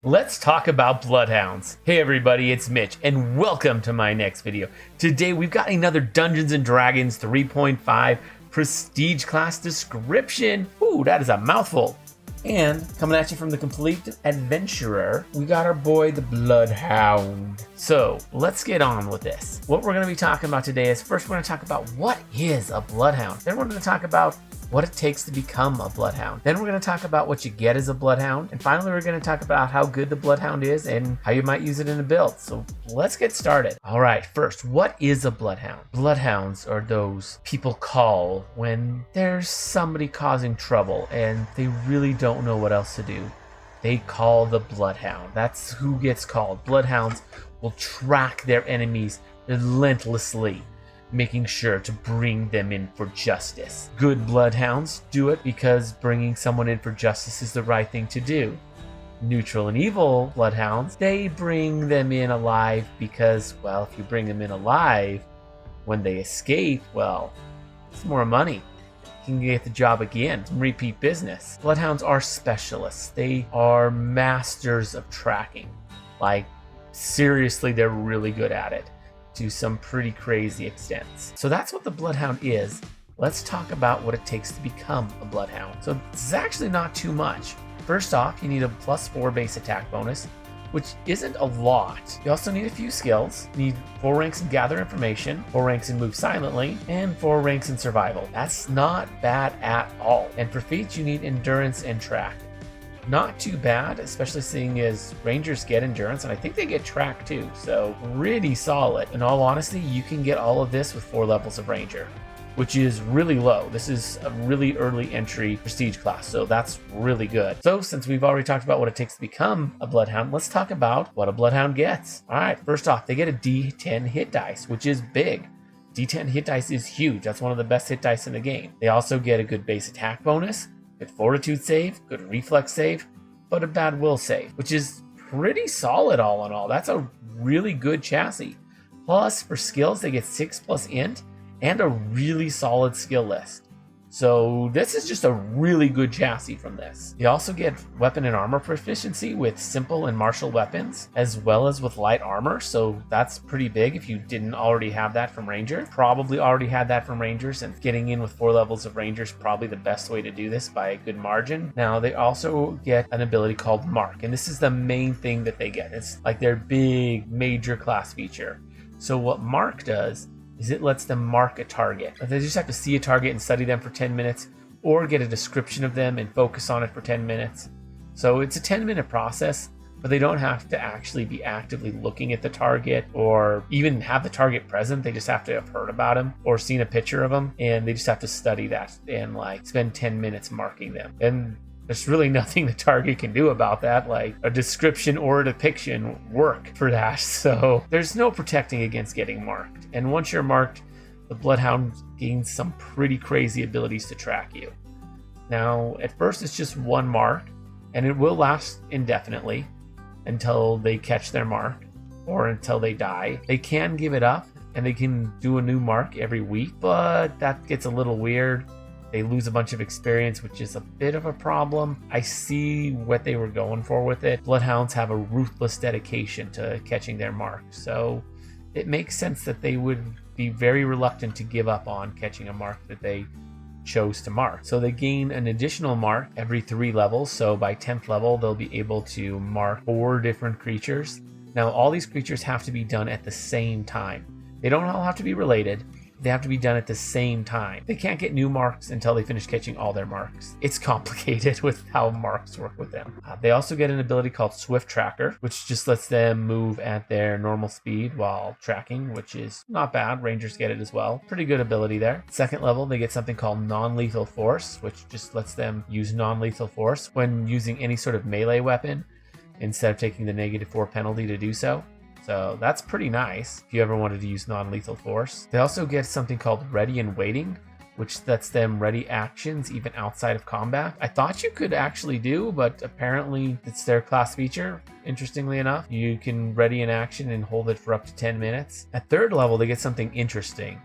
Let's talk about Bloodhounds. Hey everybody, it's Mitch, and welcome to my next video. Today we've got another Dungeons & Dragons 3.5 Prestige class description. Ooh, that is a mouthful. And coming at you from the Complete Adventurer, we got our boy, the Bloodhound. So let's get on with this. What we're going to be talking about today is first we're going to talk about what is a Bloodhound. Then we're going to talk about what it takes to become a Bloodhound. Then we're going to talk about what you get as a Bloodhound. And finally, we're going to talk about how good the Bloodhound is and how you might use it in a build. So let's get started. All right, first, what is a Bloodhound? Bloodhounds are those people call when there's somebody causing trouble and they really don't know what else to do. They call the Bloodhound. That's who gets called. Bloodhounds will track their enemies relentlessly, making sure to bring them in for justice. Good Bloodhounds do it because bringing someone in for justice is the right thing to do. Neutral and evil Bloodhounds, they bring them in alive because, well, if you bring them in alive, when they escape, well, it's more money. You can get the job again, some repeat business. Bloodhounds are specialists. They are masters of tracking. Like, seriously, they're really good at it to some pretty crazy extents. So that's what the Bloodhound is. Let's talk about what it takes to become a Bloodhound. So it's actually not too much. First off, you need a +4 base attack bonus, which isn't a lot. You also need a few skills. You need 4 ranks in Gather Information, 4 ranks in Move Silently, and 4 ranks in Survival. That's not bad at all. And for feats, you need Endurance and Track. Not too bad, especially seeing as Rangers get Endurance, and I think they get Track too, so really solid. In all honesty, you can get all of this with 4 levels of Ranger, which is really low. This is a really early entry Prestige class, so that's really good. So since we've already talked about what it takes to become a Bloodhound, let's talk about what a Bloodhound gets. All right, first off, they get a D10 hit dice, which is big. D10 hit dice is huge. That's one of the best hit dice in the game. They also get a good base attack bonus, good fortitude save, good reflex save, but a bad will save, which is pretty solid all in all. That's a really good chassis. Plus, for skills, they get 6+ int and a really solid skill list. So this is just a really good chassis from this. You also get weapon and armor proficiency with simple and martial weapons, as well as with light armor. So that's pretty big if you didn't already have that from Ranger. Probably already had that from Rangers, and getting in with 4 levels of Rangers probably the best way to do this by a good margin. Now they also get an ability called Mark, and this is the main thing that they get. It's like their big major class feature. So what Mark does is it lets them mark a target. They just have to see a target and study them for 10 minutes or get a description of them and focus on it for 10 minutes. So it's a 10-minute process, but they don't have to actually be actively looking at the target or even have the target present. They just have to have heard about him or seen a picture of him, and they just have to study that and like spend 10 minutes marking them. And there's really nothing the target can do about that, like a description or a depiction work for that. So there's no protecting against getting marked. And once you're marked, the Bloodhound gains some pretty crazy abilities to track you. Now, at first it's just 1 mark, and it will last indefinitely until they catch their mark or until they die. They can give it up and they can do a new mark every week, but that gets a little weird. They lose a bunch of experience, which is a bit of a problem. I see what they were going for with it. Bloodhounds have a ruthless dedication to catching their mark, so it makes sense that they would be very reluctant to give up on catching a mark that they chose to mark. So they gain an additional mark every 3 levels, so by 10th level they'll be able to mark 4 different creatures. Now all these creatures have to be done at the same time. They don't all have to be related. They have to be done at the same time. They can't get new marks until they finish catching all their marks. It's complicated with how marks work with them. They also get an ability called Swift Tracker, which just lets them move at their normal speed while tracking, which is not bad. Rangers get it as well. Pretty good ability there. Second level, they get something called Non-Lethal Force, which just lets them use non-lethal force when using any sort of melee weapon instead of taking the -4 penalty to do so. So that's pretty nice if you ever wanted to use non-lethal force. They also get something called Ready and Waiting, which lets them ready actions even outside of combat. I thought you could actually do, but apparently it's their class feature. Interestingly enough, you can ready an action and hold it for up to 10 minutes. At 3rd level, they get something interesting,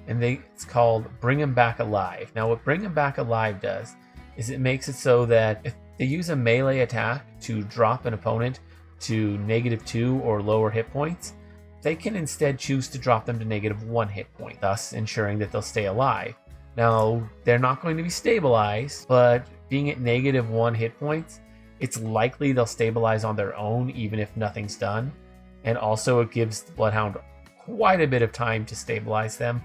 and it's called Bring 'em Back Alive. Now what Bring 'em Back Alive does is it makes it so that if they use a melee attack to drop an opponent to -2 or lower hit points, they can instead choose to drop them to -1 hit point, thus ensuring that they'll stay alive. Now, they're not going to be stabilized, but being at -1 hit points, it's likely they'll stabilize on their own even if nothing's done. And also it gives the Bloodhound quite a bit of time to stabilize them.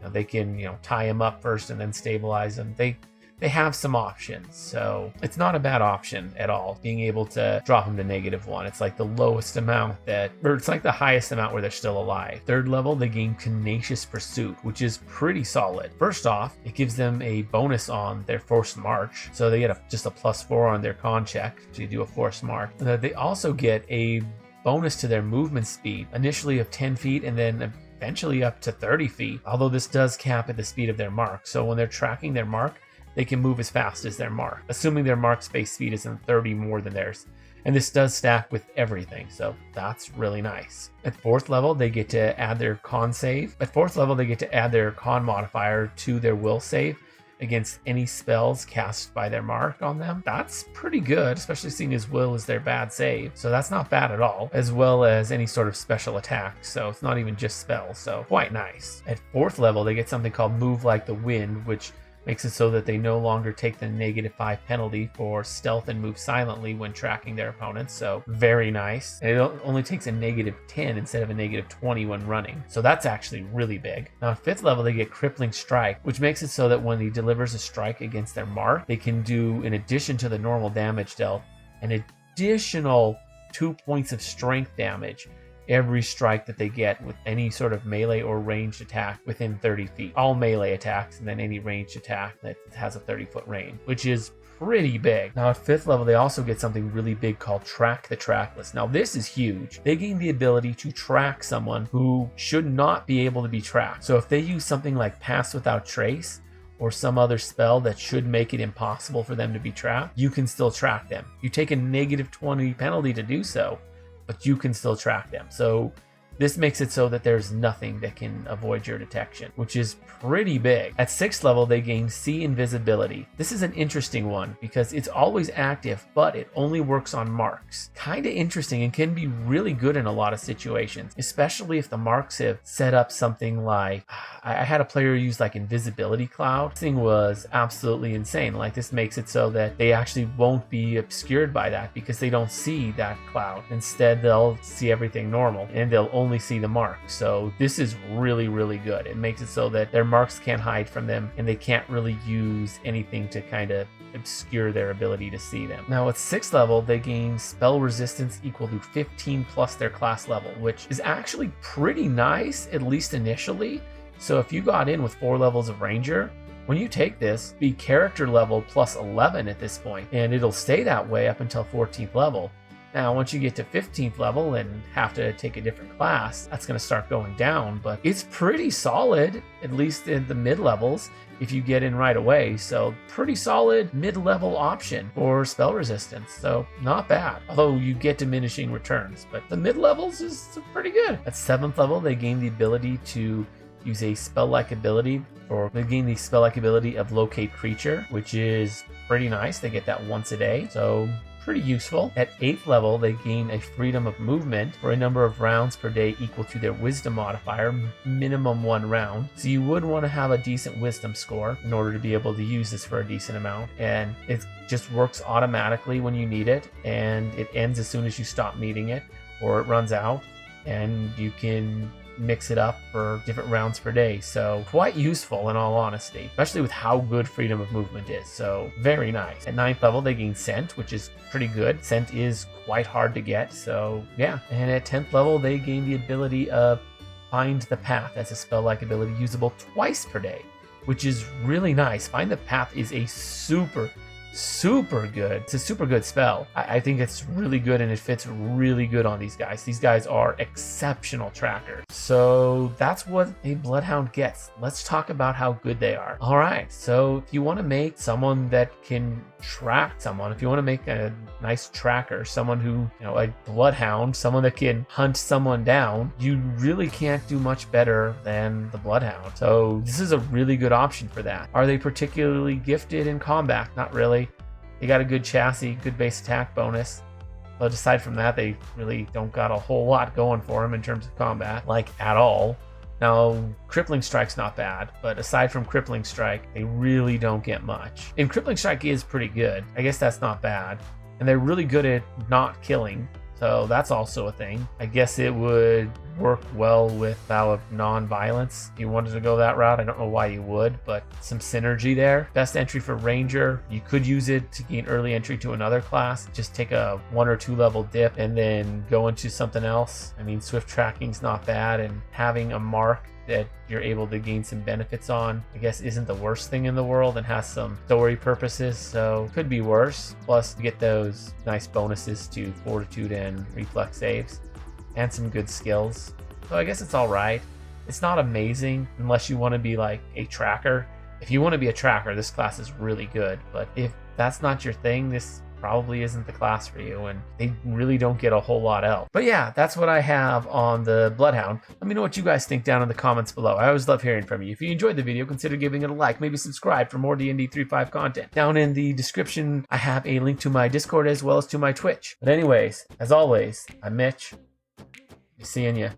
They can, tie them up first and then stabilize them. They have some options, so it's not a bad option at all, being able to drop them to -1. It's like the lowest amount or it's like the highest amount where they're still alive. Third level, they gain Tenacious Pursuit, which is pretty solid. First off, it gives them a bonus on their forced march, so they get just a +4 on their con check to do a forced march. They also get a bonus to their movement speed, initially of 10 feet and then eventually up to 30 feet, although this does cap at the speed of their mark. So when they're tracking their mark, they can move as fast as their mark, assuming their mark space speed isn't 30 more than theirs. And this does stack with everything, so that's really nice. At 4th level, they get to add their con save. At 4th level, they get to add their con modifier to their will save against any spells cast by their mark on them. That's pretty good, especially seeing as will is their bad save. So that's not bad at all, as well as any sort of special attack. So it's not even just spells, so quite nice. At 4th level, they get something called Move Like the Wind, which makes it so that they no longer take the -5 penalty for stealth and move silently when tracking their opponents. So very nice. And it only takes a -10 instead of a -20 when running. So that's actually really big. Now at 5th level, they get Crippling Strike, which makes it so that when he delivers a strike against their mark, they can do, in addition to the normal damage dealt, an additional 2 points of strength damage every strike that they get with any sort of melee or ranged attack within 30 feet. All melee attacks and then any ranged attack that has a 30-foot range, which is pretty big. Now at 5th level, they also get something really big called Track the Trackless. Now this is huge. They gain the ability to track someone who should not be able to be tracked. So if they use something like Pass Without Trace, or some other spell that should make it impossible for them to be tracked, you can still track them. You take a -20 penalty to do so, but you can still track them. So this makes it so that there's nothing that can avoid your detection, which is pretty big. At 6th level, they gain See Invisibility. This is an interesting one because it's always active, but it only works on marks. Kind of interesting and can be really good in a lot of situations, especially if the marks have set up something like, I had a player use like Invisibility Cloud. This thing was absolutely insane. Like this makes it so that they actually won't be obscured by that because they don't see that cloud. Instead, they'll see everything normal and they'll only see the mark. So this is really, really good. It makes it so that their marks can't hide from them and they can't really use anything to kind of obscure their ability to see them. Now at 6th level, they gain spell resistance equal to 15 plus their class level, which is actually pretty nice, at least initially. So if you got in with 4 levels of Ranger, when you take this, be character level plus 11 at this point, and it'll stay that way up until 14th level. Now, once you get to 15th level and have to take a different class, that's going to start going down, but it's pretty solid, at least in the mid-levels, if you get in right away. So pretty solid mid-level option for spell resistance. So not bad, although you get diminishing returns, but the mid-levels is pretty good. At 7th level, they gain the ability to use a spell-like ability, or they gain the spell-like ability of Locate Creature, which is pretty nice. They get that once a day, so pretty useful. At 8th level, they gain a freedom of movement for a number of rounds per day equal to their wisdom modifier, minimum 1 round. So you would want to have a decent wisdom score in order to be able to use this for a decent amount. And it just works automatically when you need it, and it ends as soon as you stop needing it or it runs out, and you can mix it up for different rounds per day. So quite useful in all honesty, especially with how good freedom of movement is. So very nice. At 9th level, they gain Scent, which is pretty good. Scent is quite hard to get, so yeah. And at 10th level, they gain the ability of Find the Path as a spell-like ability usable twice per day, which is really nice. Find the Path is a super good. It's a super good spell. I think it's really good and it fits really good on these guys. These guys are exceptional trackers. So that's what a Bloodhound gets. Let's talk about how good they are. All right. So if you want to make someone that can track someone, if you want to make a nice tracker, someone who, a Bloodhound, someone that can hunt someone down, you really can't do much better than the Bloodhound. So this is a really good option for that. Are they particularly gifted in combat? Not really. They got a good chassis, good base attack bonus. But aside from that, they really don't got a whole lot going for them in terms of combat, like at all. Now, Crippling Strike's not bad, but aside from Crippling Strike, they really don't get much. And Crippling Strike is pretty good. I guess that's not bad. And they're really good at not killing, so that's also a thing. I guess it would work well with Vow of Non-Violence. If you wanted to go that route, I don't know why you would, but some synergy there. Best entry for Ranger. You could use it to gain early entry to another class. Just take a 1 or 2 level dip and then go into something else. I mean, Swift Tracking's not bad, and having a mark that you're able to gain some benefits on, I guess, isn't the worst thing in the world and has some story purposes, so could be worse. Plus, you get those nice bonuses to Fortitude and Reflex saves and some good skills. So I guess it's all right. It's not amazing unless you want to be like a tracker. If you want to be a tracker, this class is really good, but if that's not your thing, this probably isn't the class for you, and they really don't get a whole lot else. But yeah, that's what I have on the Bloodhound. Let me know what you guys think down in the comments below. I always love hearing from you. If you enjoyed the video, consider giving it a like, maybe subscribe for more D&D 3.5 content. Down in the description, I have a link to my Discord as well as to my Twitch. But anyways, as always, I'm Mitch. Be seeing ya.